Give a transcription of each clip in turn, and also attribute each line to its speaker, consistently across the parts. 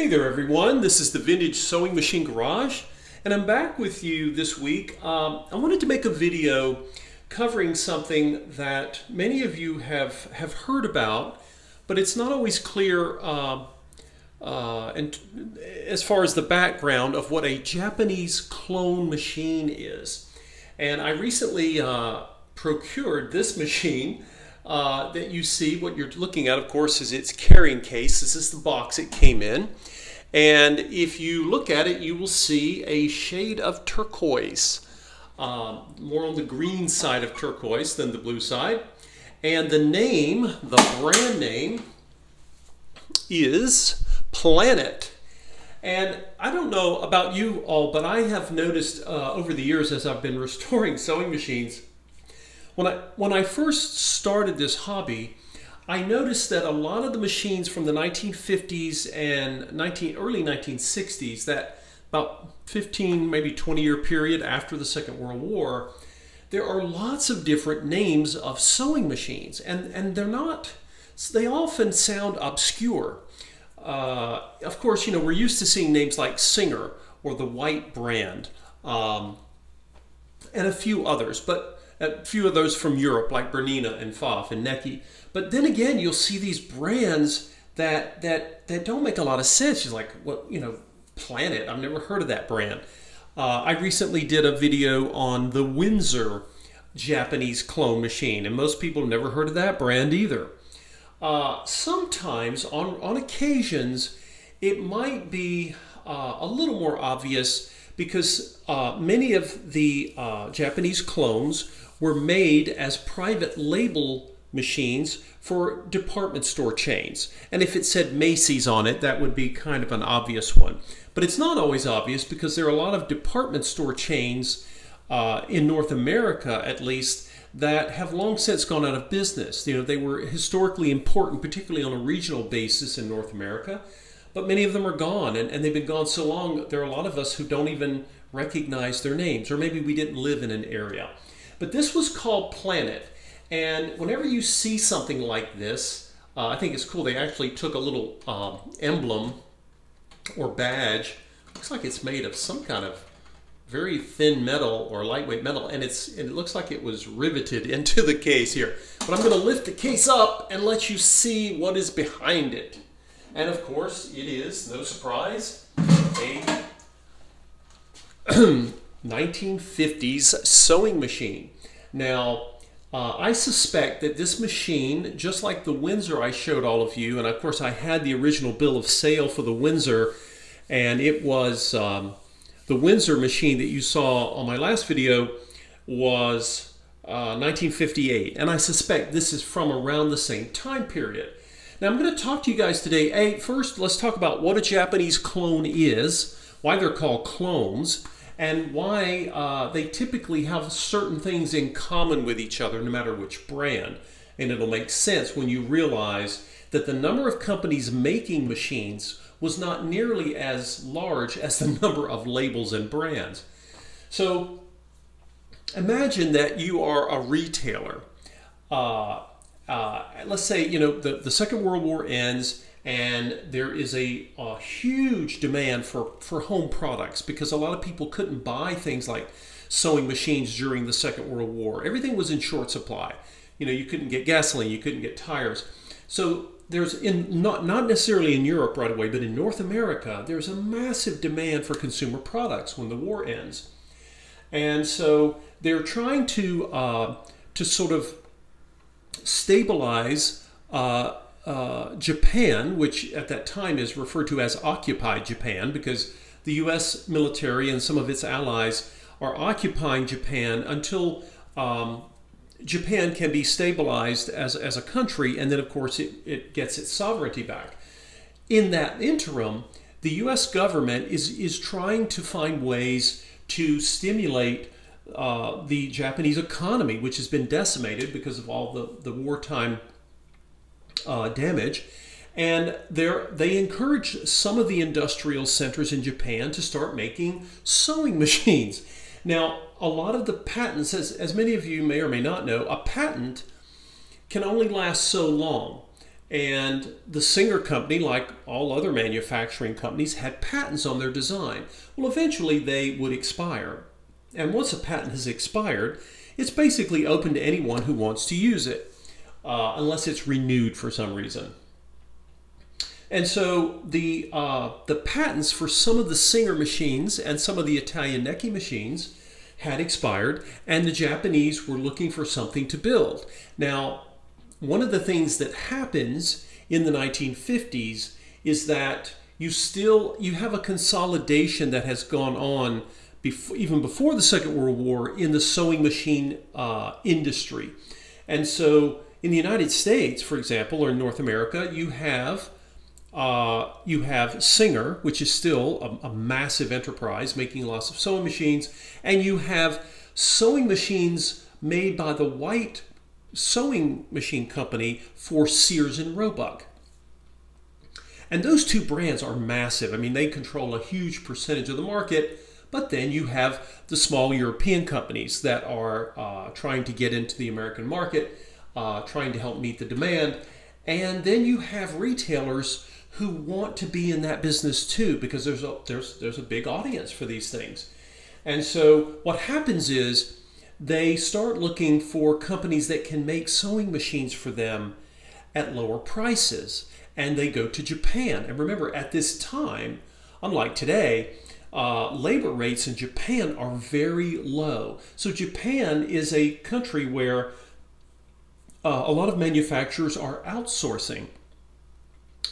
Speaker 1: Hey there everyone, this is the Vintage Sewing Machine Garage and I'm back with you this week. I wanted to make a video covering something that many of you have heard about, but it's not always clear and as far as the background of what a Japanese clone machine is. And I recently procured this machine that you see. What you're looking at, of course, is its carrying case. This is the box it came in. And if you look at it, you will see a shade of turquoise. More on the green side of turquoise than the blue side. And the name, the brand name, is Planet. And I don't know about you all, but I have noticed over the years as I've been restoring sewing machines, when I first started this hobby, I noticed that a lot of the machines from the 1950s and early 1960s, that about 15, maybe 20-year period after the Second World War, there are lots of different names of sewing machines, and they often sound obscure. Of course, you know, we're used to seeing names like Singer or the White brand, and a few others, but a few of those from Europe, like Bernina and Pfaff and Necki. But then again, you'll see these brands that don't make a lot of sense. It's like, what, you know, Planet, I've never heard of that brand. I recently did a video on the Windsor Japanese clone machine, and most people have never heard of that brand either. Sometimes, on occasions, it might be a little more obvious because many of the Japanese clones were made as private label machines for department store chains. And if it said Macy's on it, that would be kind of an obvious one. But it's not always obvious because there are a lot of department store chains in North America, at least, that have long since gone out of business. You know, they were historically important, particularly on a regional basis in North America, but many of them are gone, and they've been gone so long, there are a lot of us who don't even recognize their names, or maybe we didn't live in an area. But this was called Planet, and whenever you see something like this, I think it's cool. They actually took a little emblem or badge. Looks like it's made of some kind of very thin metal or lightweight metal, and it looks like it was riveted into the case here. But I'm going to lift the case up and let you see what is behind it. And of course, it is, no surprise, a 1950s sewing machine. Now, I suspect that this machine, just like the Windsor I showed all of you, and of course I had the original bill of sale for the Windsor, and it was the Windsor machine that you saw on my last video was 1958, and I suspect this is from around the same time period. Now I'm going to talk to you guys today. First, let's talk about what a Japanese clone is, why they're called clones, and why they typically have certain things in common with each other, no matter which brand. And it'll make sense when you realize that the number of companies making machines was not nearly as large as the number of labels and brands. So imagine that you are a retailer. Let's say, you know, the Second World War ends and there is a huge demand for home products because a lot of people couldn't buy things like sewing machines during the Second World War. Everything was in short supply. You know, you couldn't get gasoline, you couldn't get tires. So there's, not necessarily in Europe right away, but in North America, there's a massive demand for consumer products when the war ends. And so they're trying to sort of stabilize Japan, which at that time is referred to as occupied Japan, because the US military and some of its allies are occupying Japan until Japan can be stabilized as a country, and then of course it gets its sovereignty back. In that interim, the US government is trying to find ways to stimulate the Japanese economy, which has been decimated because of all the wartime damage, and they encourage some of the industrial centers in Japan to start making sewing machines. Now, a lot of the patents, as many of you may or may not know, a patent can only last so long. And the Singer company, like all other manufacturing companies, had patents on their design. Well, eventually they would expire. And once a patent has expired, it's basically open to anyone who wants to use it, unless it's renewed for some reason. And so the patents for some of the Singer machines and some of the Italian Necchi machines had expired, and the Japanese were looking for something to build. Now, one of the things that happens in the 1950s is that you have a consolidation that has gone on even before the Second World War in the sewing machine industry. And so in the United States, for example, or in North America, you have Singer, which is still a massive enterprise making lots of sewing machines, and you have sewing machines made by the White Sewing Machine Company for Sears and Roebuck. And those two brands are massive. I mean, they control a huge percentage of the market, but then you have the small European companies that are trying to get into the American market, trying to help meet the demand. And then you have retailers who want to be in that business too, because there's a big audience for these things. And so what happens is they start looking for companies that can make sewing machines for them at lower prices. And they go to Japan. And remember, at this time, unlike today, labor rates in Japan are very low. So Japan is a country where a lot of manufacturers are outsourcing.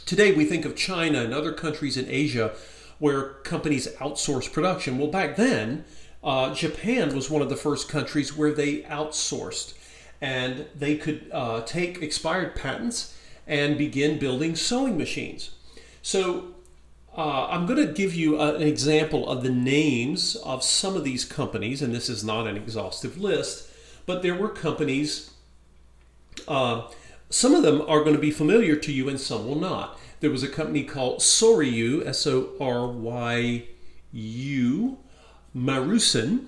Speaker 1: Today we think of China and other countries in Asia where companies outsource production. Well, back then, Japan was one of the first countries where they outsourced, and they could take expired patents and begin building sewing machines. So I'm going to give you an example of the names of some of these companies, and this is not an exhaustive list, but there were companies, some of them are going to be familiar to you and some will not. There was a company called Soryu, S-O-R-Y-U, Marusen,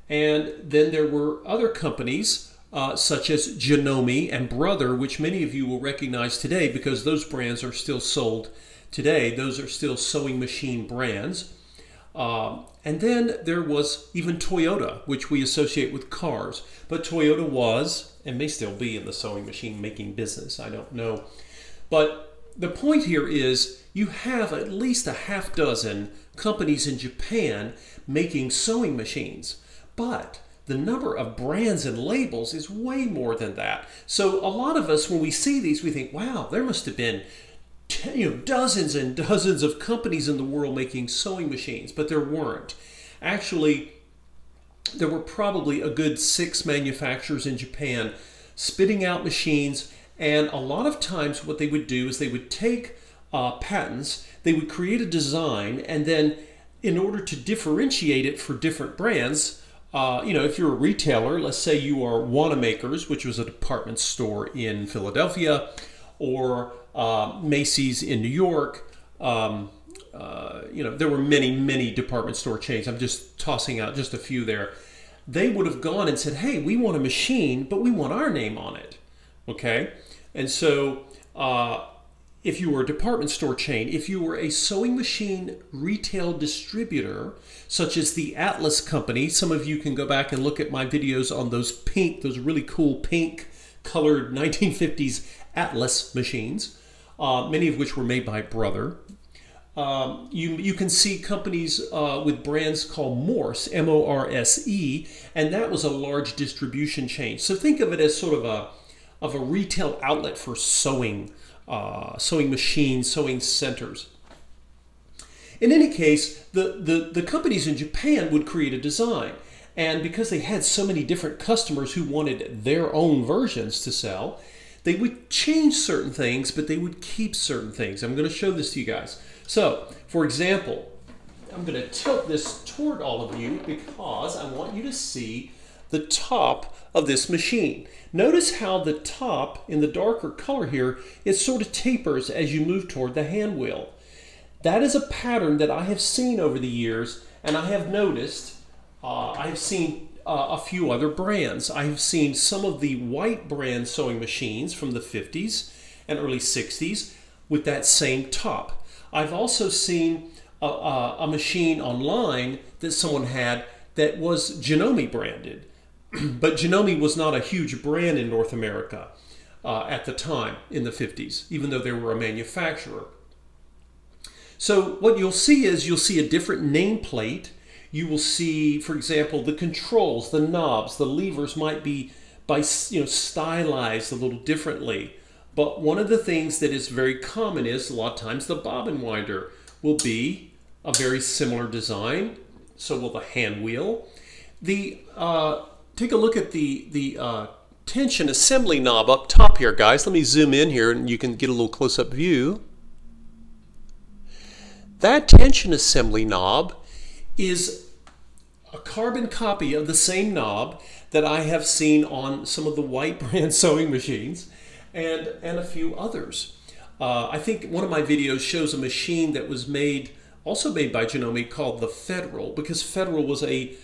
Speaker 1: and then there were other companies such as Janome and Brother, which many of you will recognize today because those brands are still sold today. Those are still sewing machine brands. And then there was even Toyota, which we associate with cars. But Toyota was, and may still be, in the sewing machine making business. I don't know. But the point here is you have at least a half dozen companies in Japan making sewing machines. But the number of brands and labels is way more than that. So a lot of us, when we see these, we think, wow, there must have been dozens and dozens of companies in the world making sewing machines, but there weren't. Actually, there were probably a good 6 manufacturers in Japan spitting out machines, and a lot of times what they would do is they would take patents, they would create a design, and then in order to differentiate it for different brands, if you're a retailer, let's say you are Wanamaker's, which was a department store in Philadelphia, or Macy's in New York. There were many department store chains. I'm just tossing out just a few there. They would have gone and said, hey, we want a machine, but we want our name on it. Okay? And so if you were a department store chain, if you were a sewing machine retail distributor, such as the Atlas Company, some of you can go back and look at my videos on those really cool pink colored 1950s Atlas machines, many of which were made by Brother. You can see companies with brands called Morse, M-O-R-S-E, and that was a large distribution chain. So think of it as sort of a retail outlet for sewing machines, sewing centers. In any case, the companies in Japan would create a design, and because they had so many different customers who wanted their own versions to sell, they would change certain things, but they would keep certain things. I'm going to show this to you guys. So, for example, I'm going to tilt this toward all of you because I want you to see the top of this machine. Notice how the top, in the darker color here, it sort of tapers as you move toward the hand wheel. That is a pattern that I have seen over the years, and I have noticed, I have seen a few other brands. I have seen some of the White brand sewing machines from the 50s, and early 60s with that same top. I've also seen a machine online that someone had that was Janome branded. But Janome was not a huge brand in North America at the time in the 50s, even though they were a manufacturer. So what you'll see is you'll see a different nameplate. You will see, for example, the controls, the knobs, the levers might be stylized a little differently. But one of the things that is very common is a lot of times the bobbin winder will be a very similar design. So will the hand wheel. Take a look at the tension assembly knob up top here, guys. Let me zoom in here and you can get a little close-up view. That tension assembly knob is a carbon copy of the same knob that I have seen on some of the white brand sewing machines and a few others. I think one of my videos shows a machine that was also made by Janome called the Federal, because Federal was a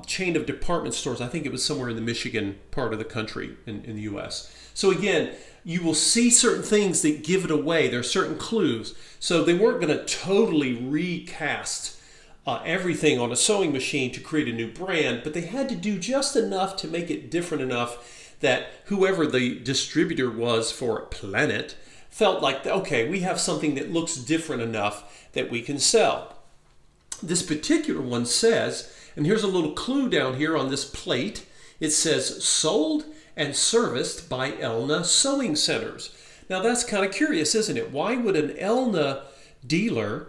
Speaker 1: chain of department stores. I think it was somewhere in the Michigan part of the country in the US. So again, you will see certain things that give it away. There are certain clues. So they weren't going to totally recast everything on a sewing machine to create a new brand, but they had to do just enough to make it different enough that whoever the distributor was for Planet felt like, okay, we have something that looks different enough that we can sell. This particular one says, and here's a little clue down here on this plate, it says sold and serviced by Elna Sewing Centers. Now that's kind of curious, isn't it? Why would an Elna dealer,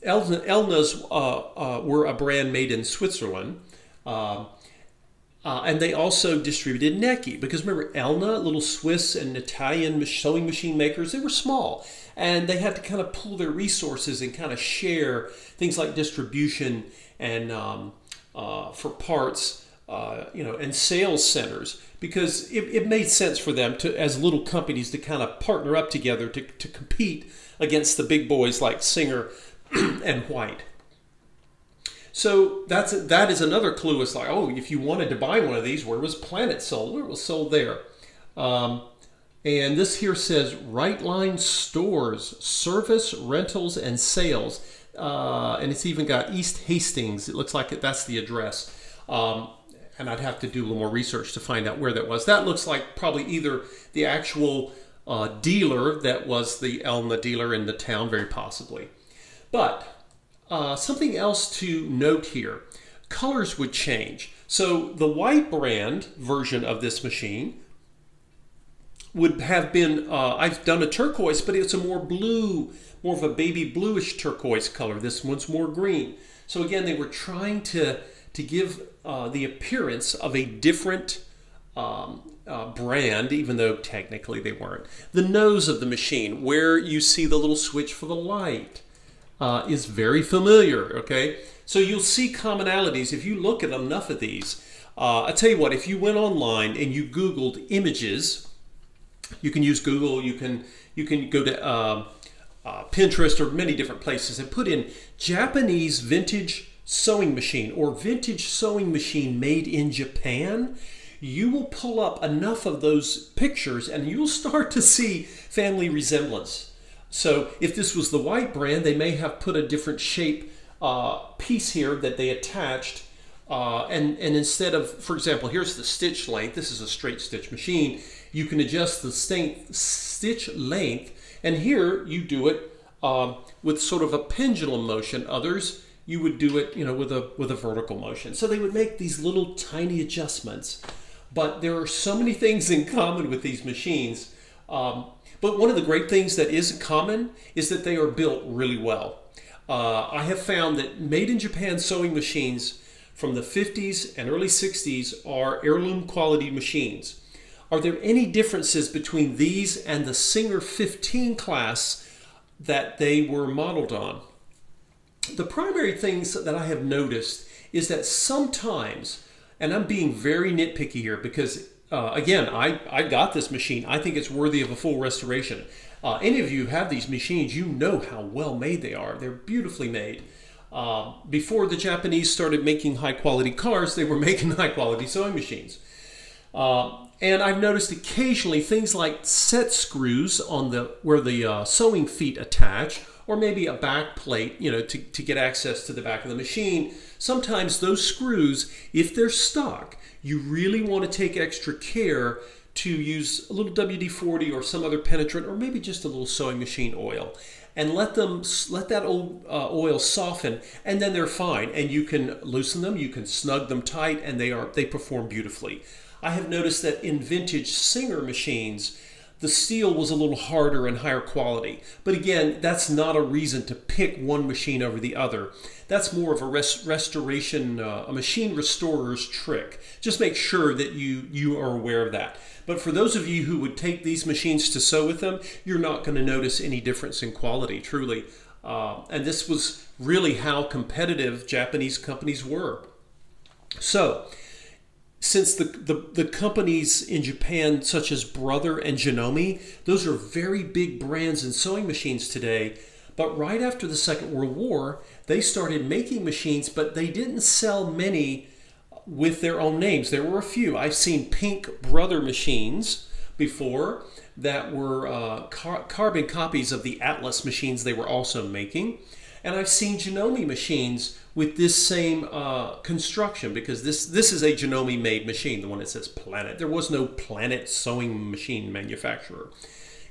Speaker 1: Elna's were a brand made in Switzerland, and they also distributed Necchi, because remember Elna, little Swiss and Italian sewing machine makers, they were small and they had to kind of pool their resources and kind of share things like distribution and for parts, and sales centers, because it made sense for them to, as little companies, to kind of partner up together to compete against the big boys like Singer and White. So that is another clue. It's like, oh, if you wanted to buy one of these, where was Planet sold? Where it was sold there. And this here says Right Line Stores, Service, Rentals, and Sales. And it's even got East Hastings. It looks like that's the address. And I'd have to do a little more research to find out where that was. That looks like probably either the actual dealer that was the Elna dealer in the town, very possibly. But something else to note here, colors would change. So the white brand version of this machine would have been, I've done a turquoise, but it's a more blue, more of a baby bluish turquoise color. This one's more green. So again, they were trying to give the appearance of a different brand, even though technically they weren't. The nose of the machine, where you see the little switch for the light, is very familiar, okay? So you'll see commonalities if you look at enough of these. I tell you what, if you went online and you Googled images, you can use Google, you can go to Pinterest or many different places and put in Japanese vintage sewing machine or vintage sewing machine made in Japan. You will pull up enough of those pictures and you'll start to see family resemblance. So if this was the white brand, they may have put a different shape piece here that they attached. And instead of, for example, here's the stitch length. This is a straight stitch machine. You can adjust the stitch length. And here you do it with sort of a pendulum motion. Others, you would do it, with a vertical motion. So they would make these little tiny adjustments. But there are so many things in common with these machines. But one of the great things that is common is that they are built really well. I have found that made in Japan sewing machines from the 50s and early 60s are heirloom quality machines. Are there any differences between these and the Singer 15 class that they were modeled on? The primary things that I have noticed is that sometimes, and I'm being very nitpicky here because again, I got this machine. I think it's worthy of a full restoration. Any of you who have these machines, you know how well made they are. They're beautifully made. Before the Japanese started making high quality cars, they were making high quality sewing machines. And I've noticed occasionally things like set screws on where the sewing feet attach, or maybe a back plate, to get access to the back of the machine. Sometimes those screws, if they're stuck, you really want to take extra care to use a little WD-40 or some other penetrant, or maybe just a little sewing machine oil, and let that old oil soften, and then they're fine. And you can loosen them, you can snug them tight, and they perform beautifully. I have noticed that in vintage Singer machines, the steel was a little harder and higher quality. But again, that's not a reason to pick one machine over the other. That's more of a restoration, a machine restorer's trick. Just make sure that you are aware of that. But for those of you who would take these machines to sew with them, you're not going to notice any difference in quality, truly. And this was really how competitive Japanese companies were. So, since the companies in Japan, such as Brother and Janome, those are very big brands in sewing machines today. But right after the Second World War, they started making machines, but they didn't sell many with their own names. There were a few. I've seen pink Brother machines before that were carbon copies of the Atlas machines they were also making. And I've seen Janome machines with this same construction, because this is a Janome made machine, the one that says Planet. There was no Planet sewing machine manufacturer.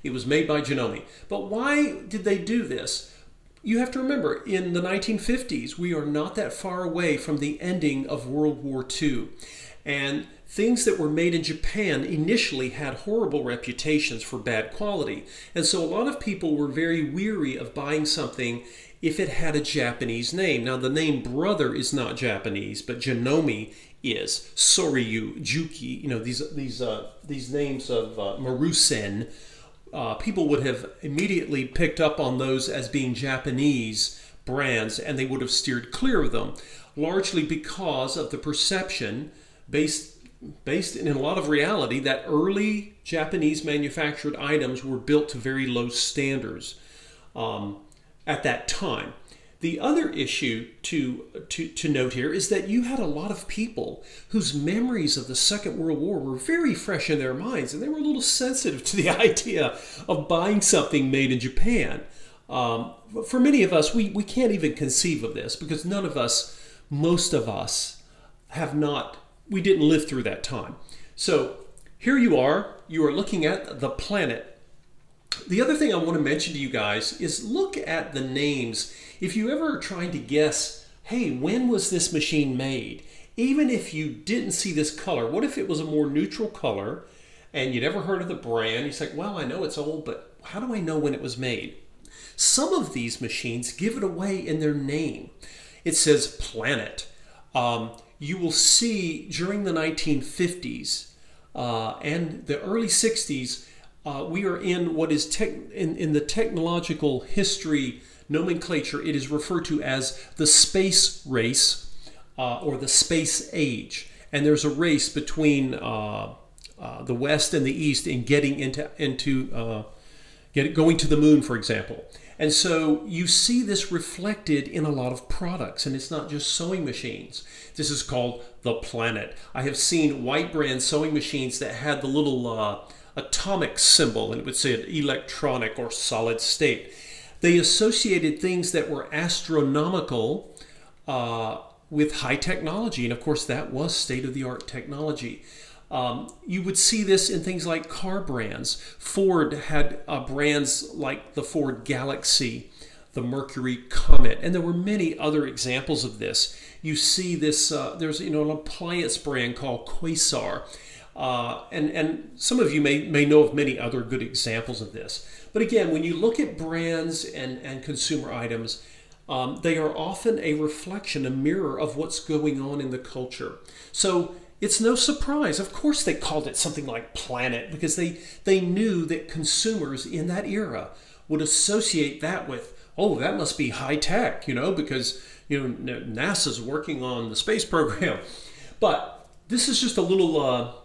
Speaker 1: It was made by Janome. But why did they do this? You have to remember, in the 1950s, we are not that far away from the ending of World War II. And things that were made in Japan initially had horrible reputations for bad quality. And so a lot of people were very weary of buying something if it had a Japanese name. Now, the name Brother is not Japanese, but Janome is. Soryu, Juki, these names of Marusen, people would have immediately picked up on those as being Japanese brands, and they would have steered clear of them, largely because of the perception based in a lot of reality that early Japanese manufactured items were built to very low standards at that time. The other issue to note here is that you had a lot of people whose memories of the Second World War were very fresh in their minds, and they were a little sensitive to the idea of buying something made in Japan. For many of us, we can't even conceive of this, because most of us we didn't live through that time. So here you are looking at the Planet. The other thing I want to mention to you guys is look at the names. If you ever are trying to guess, hey, when was this machine made? Even if you didn't see this color, what if it was a more neutral color and you'd never heard of the brand? You say, well, I know it's old, but how do I know when it was made? Some of these machines give it away in their name. It says Planet. You will see during the 1950s and the early 60s, we are in what is in the technological history nomenclature, it is referred to as the space race or the space age. And there's a race between the West and the East in getting going to the moon, for example. And so you see this reflected in a lot of products, and it's not just sewing machines. This is called the Planet. I have seen white brand sewing machines that had the little atomic symbol, and it would say electronic or solid state. They associated things that were astronomical with high technology, and of course that was state-of-the-art technology. You would see this in things like car brands. Ford had brands like the Ford Galaxy, the Mercury Comet, and there were many other examples of this. You see this, there's an appliance brand called Quasar. And some of you may know of many other good examples of this. But again, when you look at brands and consumer items, they are often a reflection, a mirror of what's going on in the culture. So it's no surprise. Of course they called it something like Planet, because they knew that consumers in that era would associate that with, oh, that must be high tech, because NASA's working on the space program. But this is just a little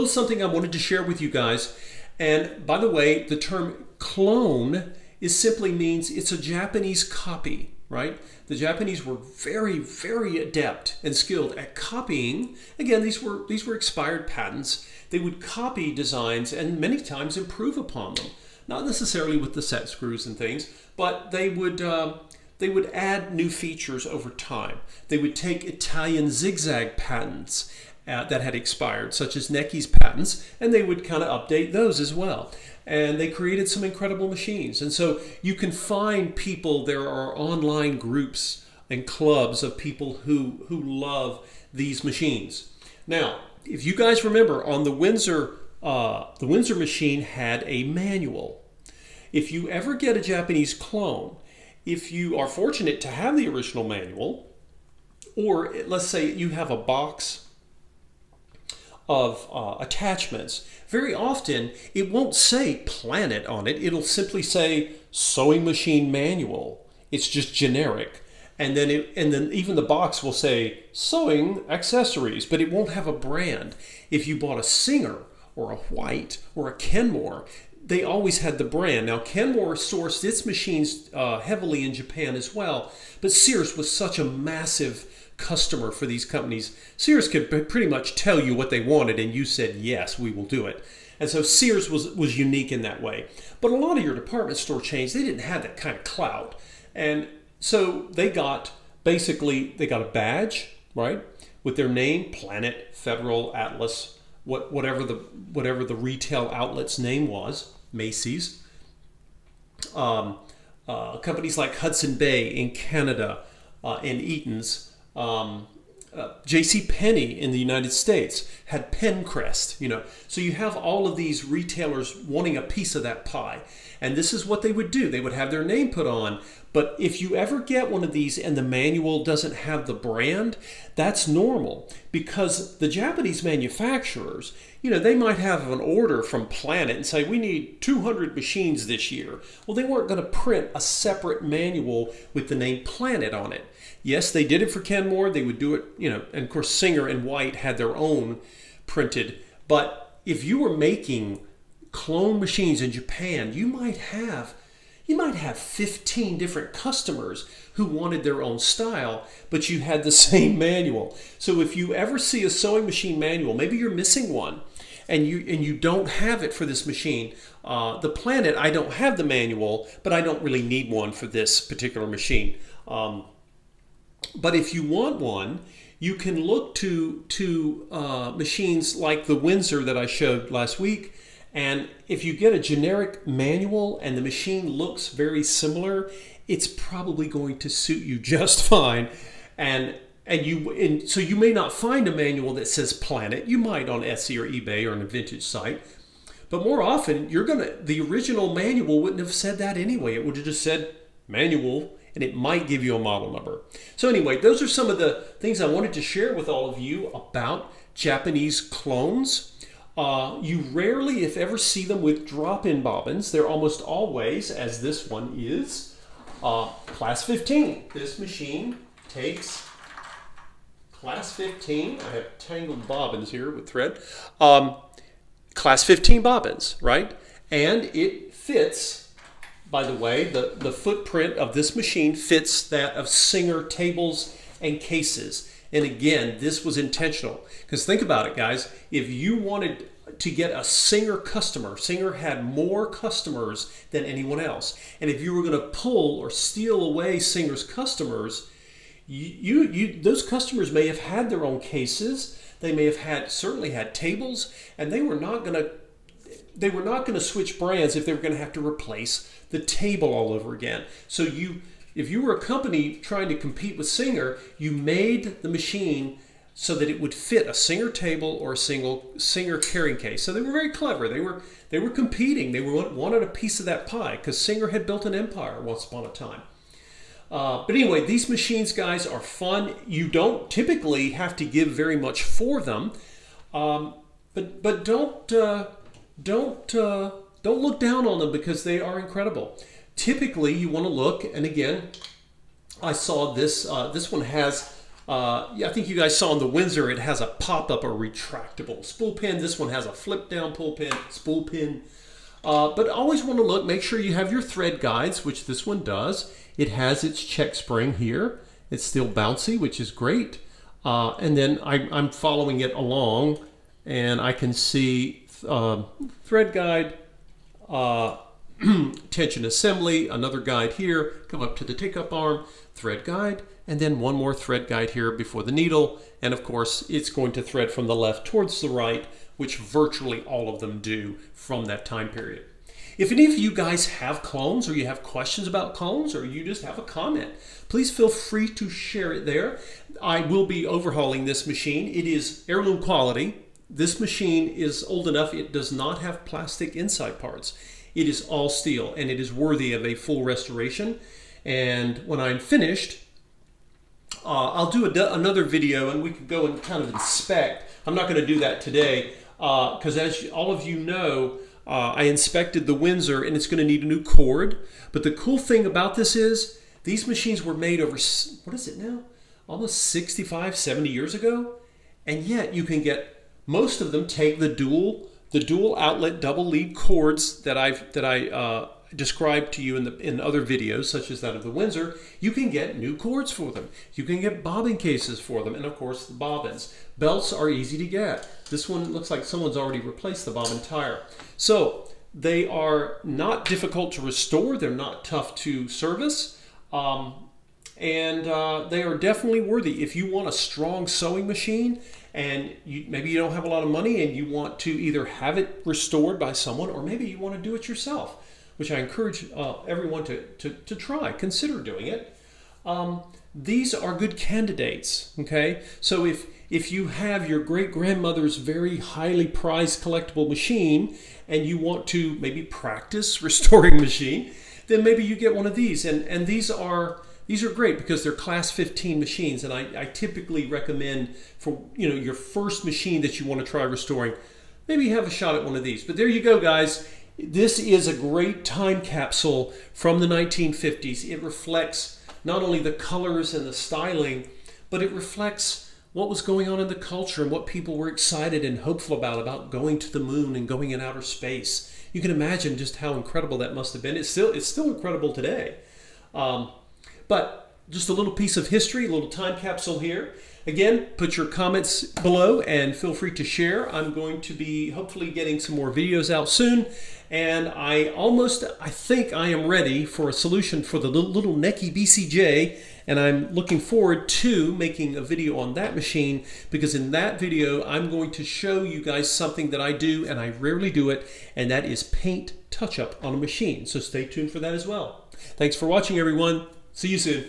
Speaker 1: something I wanted to share with you guys. And by the way, the term clone simply means it's a Japanese copy. right? The Japanese were very, very adept and skilled at copying. Again, these were expired patents. They would copy designs and many times improve upon them. Not necessarily with the set screws and things, but they would add new features over time. They would take Italian zigzag patents that had expired, such as Necchi's patents, and they would kind of update those as well. And they created some incredible machines. And so you can find people, there are online groups and clubs of people who love these machines. Now, if you guys remember, on the Windsor machine had a manual. If you ever get a Japanese clone, if you are fortunate to have the original manual, or let's say you have a box of attachments, very often it won't say Planet on it. It'll simply say sewing machine manual. It's just generic. And then even the box will say sewing accessories, but it won't have a brand. If you bought a Singer or a White or a Kenmore, they always had the brand. Now, Kenmore sourced its machines heavily in Japan as well, but Sears was such a massive customer for these companies. Sears could pretty much tell you what they wanted, and you said, yes, we will do it. And so Sears was unique in that way. But a lot of your department store chains, they didn't have that kind of clout. And so they got a badge, right, with their name, Planet, Federal, Atlas, whatever the retail outlet's name was, Macy's. Companies like Hudson Bay in Canada and Eaton's. J.C. Penney in the United States had Pencrest, So you have all of these retailers wanting a piece of that pie. And this is what they would do. They would have their name put on. But if you ever get one of these and the manual doesn't have the brand, that's normal. Because the Japanese manufacturers, they might have an order from Planet and say, we need 200 machines this year. Well, they weren't going to print a separate manual with the name Planet on it. Yes, they did it for Kenmore. They would do it, and of course Singer and White had their own printed. But if you were making clone machines in Japan, you might have 15 different customers who wanted their own style, but you had the same manual. So if you ever see a sewing machine manual, maybe you're missing one, and you don't have it for this machine. The Planet, I don't have the manual, but I don't really need one for this particular machine. But if you want one, you can look to machines like the Windsor that I showed last week. And if you get a generic manual and the machine looks very similar, it's probably going to suit you just fine. And so you may not find a manual that says Planet. You might on Etsy or eBay or on a vintage site. But more often, the original manual wouldn't have said that anyway. It would have just said manual, and it might give you a model number. So anyway, those are some of the things I wanted to share with all of you about Japanese clones. You rarely, if ever, see them with drop-in bobbins. They're almost always, as this one is, class 15. This machine takes class 15. I have tangled bobbins here with thread. Class 15 bobbins, right? And it fits, by the way, the footprint of this machine fits that of Singer tables and cases. And again, this was intentional. Because think about it, guys. If you wanted to get a Singer customer, Singer had more customers than anyone else. And if you were going to pull or steal away Singer's customers, those customers may have had their own cases. They may have certainly had tables, and they were not going to switch brands if they were going to have to replace the table all over again. So if you were a company trying to compete with Singer, you made the machine so that it would fit a Singer table or a Singer carrying case. So they were very clever. They were competing. They wanted a piece of that pie because Singer had built an empire once upon a time. But anyway, these machines, guys, are fun. You don't typically have to give very much for them, but don't look down on them because they are incredible. Typically, you want to look, and again, I saw this. This one has, I think you guys saw in the Windsor, it has a pop-up or retractable spool pin. This one has a flip-down spool pin. But always want to look, make sure you have your thread guides, which this one does. It has its check spring here. It's still bouncy, which is great. And then I'm following it along, and I can see thread guide, tension assembly, another guide here, come up to the take-up arm, thread guide, and then one more thread guide here before the needle. And of course, it's going to thread from the left towards the right, which virtually all of them do from that time period. If any of you guys have clones, or you have questions about clones, or you just have a comment, please feel free to share it there. I will be overhauling this machine. It is heirloom quality. This machine is old enough, it does not have plastic inside parts. It is all steel, and it is worthy of a full restoration. And when I'm finished, I'll do another video, and we can go and kind of inspect. I'm not going to do that today, because as all of you know, I inspected the Windsor, and it's going to need a new cord. But the cool thing about this is these machines were made over, what is it now? Almost 65, 70 years ago. And yet you can get, most of them take the dual outlet double lead cords that I described to you in other videos, such as that of the Windsor. You can get new cords for them. You can get bobbin cases for them, and of course the bobbins. Belts are easy to get. This one looks like someone's already replaced the bobbin tire. So they are not difficult to restore. They're not tough to service. And they are definitely worthy. If you want a strong sewing machine, and maybe you don't have a lot of money and you want to either have it restored by someone, or maybe you want to do it yourself, which I encourage everyone to try. Consider doing it. These are good candidates, okay? So if you have your great-grandmother's very highly prized collectible machine and you want to maybe practice restoring a machine, then maybe you get one of these. And these are great because they're class 15 machines, and I typically recommend for your first machine that you want to try restoring, maybe have a shot at one of these. But there you go, guys. This is a great time capsule from the 1950s. It reflects not only the colors and the styling, but it reflects what was going on in the culture and what people were excited and hopeful about going to the moon and going in outer space. You can imagine just how incredible that must have been. It's still incredible today. But just a little piece of history, a little time capsule here. Again, put your comments below and feel free to share. I'm going to be hopefully getting some more videos out soon. And I think I am ready for a solution for the little Necky BCJ. And I'm looking forward to making a video on that machine, because in that video, I'm going to show you guys something that I do, and I rarely do it, and that is paint touch-up on a machine. So stay tuned for that as well. Thanks for watching, everyone. See you soon.